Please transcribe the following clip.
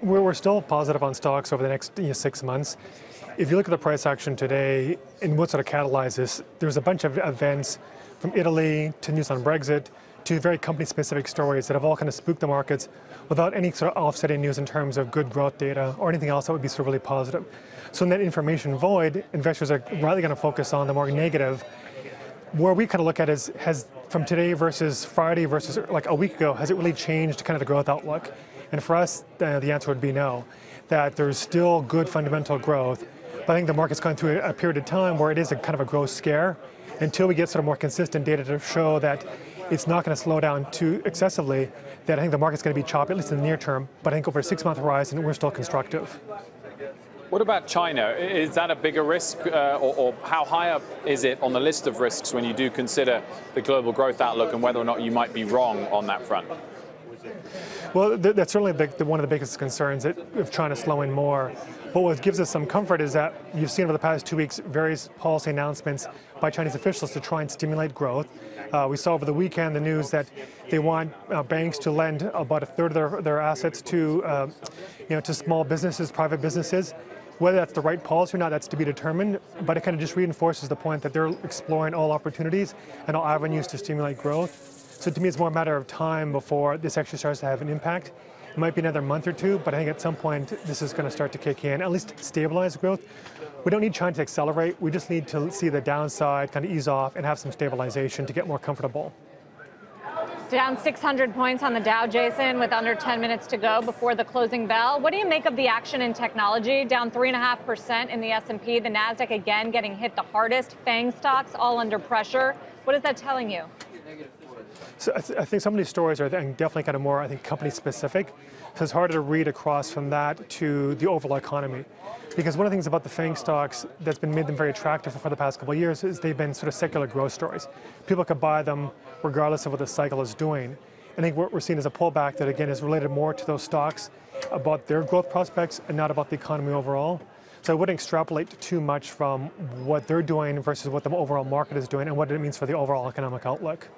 We're still positive on stocks over the next 6 months. If you look at the price action today and what sort of catalyzed this, there's a bunch of events from Italy to news on Brexit to very company-specific stories that have all kind of spooked the markets without any sort of offsetting news in terms of good growth data or anything else that would be sort of really positive. So in that information void, investors are rather going to focus on the more negative. Where we kind of look at is, has from today versus Friday versus like a week ago, has it really changed kind of the growth outlook? And for us, the answer would be no, that there's still good fundamental growth. But I think the market's gone through a period of time where it is a kind of a growth scare until we get sort of more consistent data to show that it's not going to slow down too excessively, that I think the market's going to be choppy, at least in the near term. But I think over a 6-month horizon, we're still constructive. What about China? Is that a bigger risk, or how high up is it on the list of risks when you do consider the global growth outlook and whether or not you might be wrong on that front? Well, that's certainly one of the biggest concerns of China slowing more. But what gives us some comfort is that you've seen over the past 2 weeks various policy announcements by Chinese officials to try and stimulate growth. We saw over the weekend the news that they want banks to lend about a third of their assets to small businesses, private businesses. Whether that's the right policy or not, that's to be determined, but it kind of just reinforces the point that they're exploring all opportunities and all avenues to stimulate growth. So to me, it's more a matter of time before this actually starts to have an impact. It might be another month or two, but I think at some point this is going to start to kick in, at least stabilize growth. We don't need China to accelerate. We just need to see the downside kind of ease off and have some stabilization to get more comfortable. Down 600 points on the Dow, Jason, with under 10 minutes to go before the closing bell. What do you make of the action in technology? Down 3.5% in the S&P. The NASDAQ again getting hit the hardest. FANG stocks all under pressure. What is that telling you? So I think some of these stories are definitely kind of more, company specific. So it's harder to read across from that to the overall economy. Because one of the things about the FANG stocks that's been made them very attractive for the past couple of years is they've been sort of secular growth stories. People could buy them regardless of what the cycle is doing. I think what we're seeing is a pullback that again is related more to those stocks about their growth prospects and not about the economy overall. So I wouldn't extrapolate too much from what they're doing versus what the overall market is doing and what it means for the overall economic outlook.